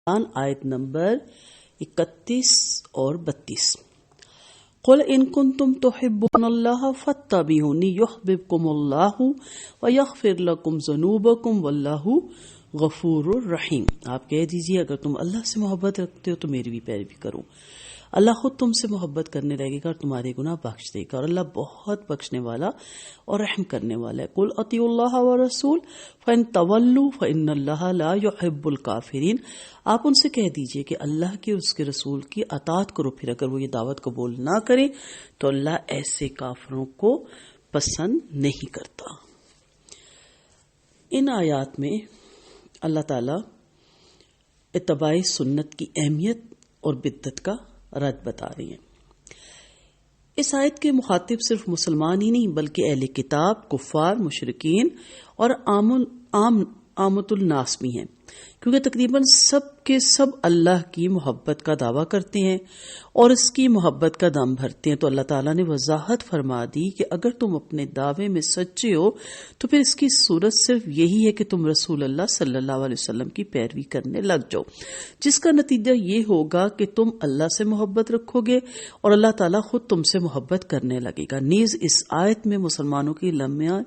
آیت نمبر 31 اور 32۔ قل ان کنتم تحبون اللہ فاتبعونی یحببکم اللہ ویغفر لکم ذنوبکم واللہ غفور الرحیم۔ آپ کہہ دیجئے اگر تم اللہ سے محبت رکھتے ہو تو میری بھی پیروی کرو، اللہ خود تم سے محبت کرنے لگے گا اور تمہارے گناہ بخش دے گا، اور اللہ بہت بخشنے والا اور رحم کرنے والا ہے۔ قل اطیعوا اللہ والرسول فإن تولوا فإن اللہ لا يحب الکافرین۔ آپ ان سے کہہ دیجئے کہ اللہ کی اور اس کے رسول کی اطاعت کرو، پھر اگر وہ یہ دعوت قبول نہ کریں تو اللہ ایسے کافروں کو پسند نہیں کرتا۔ ان آیات میں اللہ تعالی اتباع سنت کی اہمیت اور بدعت کا رد بتا رہی ہیں۔ اس آیت کے مخاطب صرف مسلمان ہی نہیں بلکہ اہل کتاب، کفار، مشرکین اور عامۃ الناس بھی ہیں، کیونکہ تقریباً سب کے سب اللہ کی محبت کا دعویٰ کرتے ہیں اور اس کی محبت کا دم بھرتے ہیں۔ تو اللہ تعالیٰ نے وضاحت فرما دی کہ اگر تم اپنے دعوے میں سچے ہو تو پھر اس کی صورت صرف یہی ہے کہ تم رسول اللہ صلی اللہ علیہ وسلم کی پیروی کرنے لگ جاؤ، جس کا نتیجہ یہ ہوگا کہ تم اللہ سے محبت رکھو گے اور اللہ تعالیٰ خود تم سے محبت کرنے لگے گا۔ نیز اس آیت میں مسلمانوں کی لمحہ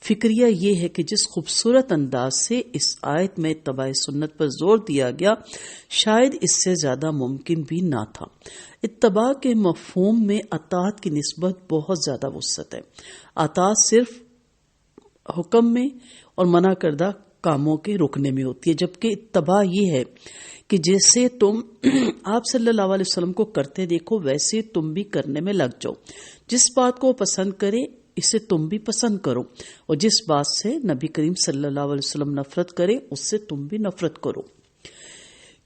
فکریہ یہ ہے کہ جس خوبصورت انداز سے اس آیت میں اتباع سنت پر زور دیا گیا شاید اس سے زیادہ ممکن بھی نہ تھا۔ اتباع کے مفہوم میں اطاعت کی نسبت بہت زیادہ وسعت ہے۔ اطاعت صرف حکم میں اور منع کردہ کاموں کے رکنے میں ہوتی ہے، جبکہ اتباع یہ ہے کہ جیسے تم آپ صلی اللہ علیہ وسلم کو کرتے دیکھو ویسے تم بھی کرنے میں لگ جاؤ، جس بات کو پسند کرے اسے تم بھی پسند کرو، اور جس بات سے نبی کریم صلی اللہ علیہ وسلم نفرت کرے اس سے تم بھی نفرت کرو،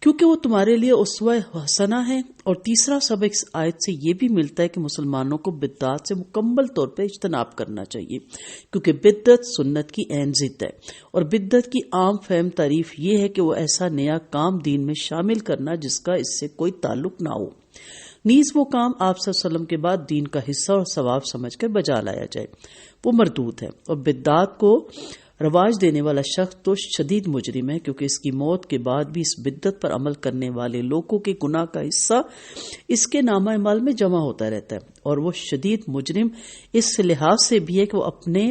کیونکہ وہ تمہارے لیے اسوہ حسنہ ہے۔ اور تیسرا سبق اس آیت سے یہ بھی ملتا ہے کہ مسلمانوں کو بدعات سے مکمل طور پہ اجتناب کرنا چاہیے، کیونکہ بدعت سنت کی عین ضد ہے، اور بدعت کی عام فہم تعریف یہ ہے کہ وہ ایسا نیا کام دین میں شامل کرنا جس کا اس سے کوئی تعلق نہ ہو، نیز وہ کام آپ صلی اللہ علیہ وسلم کے بعد دین کا حصہ اور ثواب سمجھ کر بجا لایا جائے، وہ مردود ہے۔ اور بدعات کو رواج دینے والا شخص تو شدید مجرم ہے، کیونکہ اس کی موت کے بعد بھی اس بدعت پر عمل کرنے والے لوگوں کے گناہ کا حصہ اس کے نامہ اعمال میں جمع ہوتا رہتا ہے، اور وہ شدید مجرم اس لحاظ سے بھی ہے کہ وہ اپنے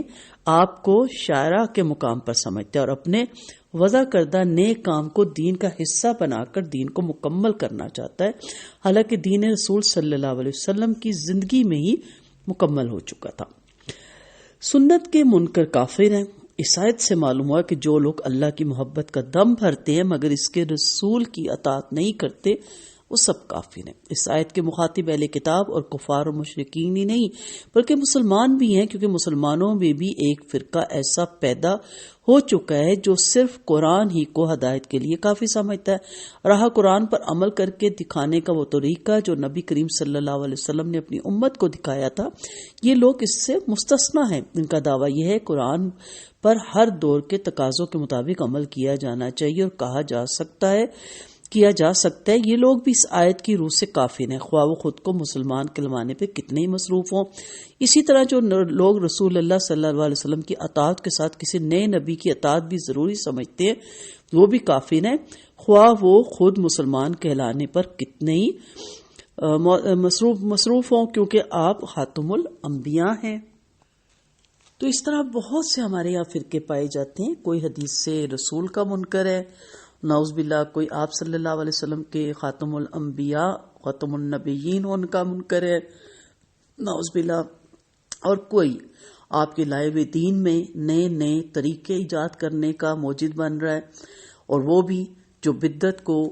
آپ کو شاعرہ کے مقام پر سمجھتا ہے اور اپنے وضع کردہ نیک کام کو دین کا حصہ بنا کر دین کو مکمل کرنا چاہتا ہے، حالانکہ دین رسول صلی اللہ علیہ وسلم کی زندگی میں ہی مکمل ہو چکا تھا۔ سنت کے منکر کافر ہیں۔ اس آیت سے معلوم ہوا کہ جو لوگ اللہ کی محبت کا دم بھرتے ہیں مگر اس کے رسول کی اطاعت نہیں کرتے وہ سب کافر ہیں۔ اس آیت کے مخاطب اہل کتاب اور کفار و مشرکین ہی نہیں بلکہ مسلمان بھی ہیں، کیونکہ مسلمانوں میں بھی ایک فرقہ ایسا پیدا ہو چکا ہے جو صرف قرآن ہی کو ہدایت کے لیے کافی سمجھتا ہے۔ راہ قرآن پر عمل کر کے دکھانے کا وہ طریقہ جو نبی کریم صلی اللہ علیہ وسلم نے اپنی امت کو دکھایا تھا، یہ لوگ اس سے مستثنیٰ ہیں۔ ان کا دعویٰ یہ ہے قرآن پر ہر دور کے تقاضوں کے مطابق عمل کیا جانا چاہیے اور کیا جا سکتا ہے۔ یہ لوگ بھی اس آیت کی روح سے کافر ہیں، خواہ وہ خود کو مسلمان کہلوانے پہ کتنے ہی مصروف ہوں۔ اسی طرح جو لوگ رسول اللہ صلی اللہ علیہ وسلم کی اطاعت کے ساتھ کسی نئے نبی کی اطاعت بھی ضروری سمجھتے ہیں وہ بھی کافر ہیں، خواہ وہ خود مسلمان کہلانے پر کتنے ہی مصروف ہوں، کیونکہ آپ خاتم الانبیاء ہیں۔ تو اس طرح بہت سے ہمارے یہاں فرقے پائے جاتے ہیں، کوئی حدیث سے رسول کا منکر ہے، نعوذ باللہ، کوئی آپ صلی اللہ علیہ وسلم کے خاتم الانبیاء خاتم النبیین ان کا منکر ہے، نعوذ باللہ، اور کوئی آپ کے لائے ہوئے دین میں نئے نئے طریقے ایجاد کرنے کا موجد بن رہا ہے، اور وہ بھی جو بدعت کو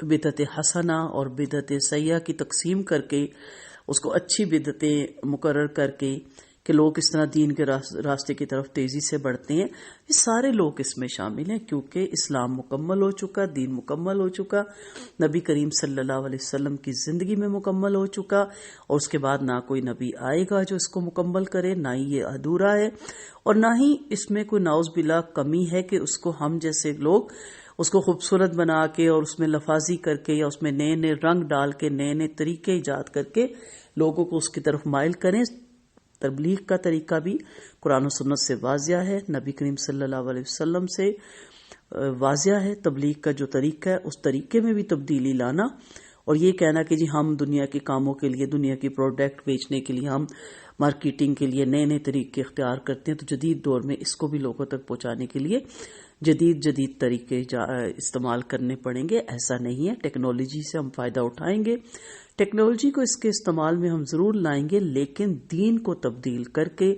بدعت حسنہ اور بدعت سیئہ کی تقسیم کر کے اس کو اچھی بدعتیں مقرر کر کے کہ لوگ اس طرح دین کے راستے کی طرف تیزی سے بڑھتے ہیں، یہ سارے لوگ اس میں شامل ہیں، کیونکہ اسلام مکمل ہو چکا، دین مکمل ہو چکا، نبی کریم صلی اللہ علیہ وسلم کی زندگی میں مکمل ہو چکا، اور اس کے بعد نہ کوئی نبی آئے گا جو اس کو مکمل کرے، نہ ہی یہ ادھورا ہے، اور نہ ہی اس میں کوئی نعوذ باللہ کمی ہے کہ اس کو ہم جیسے لوگ اس کو خوبصورت بنا کے اور اس میں لفاظی کر کے یا اس میں نئے نئے رنگ ڈال کے نئے نئے طریقے ایجاد کر کے لوگوں کو اس کی طرف مائل کریں۔ تبلیغ کا طریقہ بھی قرآن و سنت سے واضح ہے، نبی کریم صلی اللہ علیہ وسلم سے واضح ہے تبلیغ کا جو طریقہ ہے اس طریقے میں بھی تبدیلی لانا، اور یہ کہنا کہ جی ہم دنیا کے کاموں کے لیے، دنیا کی پروڈکٹ بیچنے کے لیے، ہم مارکیٹنگ کے لیے نئے نئے طریقے اختیار کرتے ہیں، تو جدید دور میں اس کو بھی لوگوں تک پہنچانے کے لیے جدید طریقے استعمال کرنے پڑیں گے۔ ایسا نہیں ہے، ٹیکنالوجی سے ہم فائدہ اٹھائیں گے، ٹیکنالوجی کو اس کے استعمال میں ہم ضرور لائیں گے، لیکن دین کو تبدیل کر کے،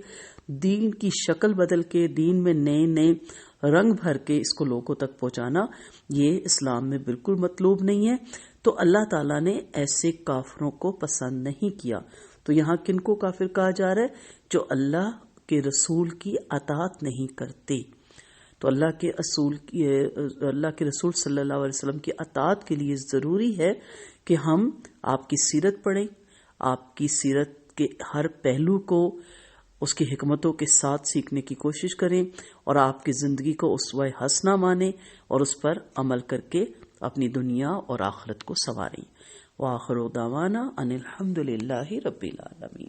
دین کی شکل بدل کے، دین میں نئے نئے رنگ بھر کے اس کو لوگوں تک پہنچانا، یہ اسلام میں بالکل مطلوب نہیں ہے۔ تو اللہ تعالیٰ نے ایسے کافروں کو پسند نہیں کیا۔ تو یہاں کن کو کافر کہا جا رہا ہے؟ جو اللہ کے رسول کی اطاعت نہیں کرتے۔ تو اللہ کے رسول صلی اللہ علیہ وسلم کی اطاعت کے لیے ضروری ہے کہ ہم آپ کی سیرت پڑھیں، آپ کی سیرت کے ہر پہلو کو اس کی حکمتوں کے ساتھ سیکھنے کی کوشش کریں، اور آپ کی زندگی کو اسوہ حسنہ مانیں اور اس پر عمل کر کے اپنی دنیا اور آخرت کو سنواریں۔ وآخر دعوانا ان الحمد للہ رب العالمین۔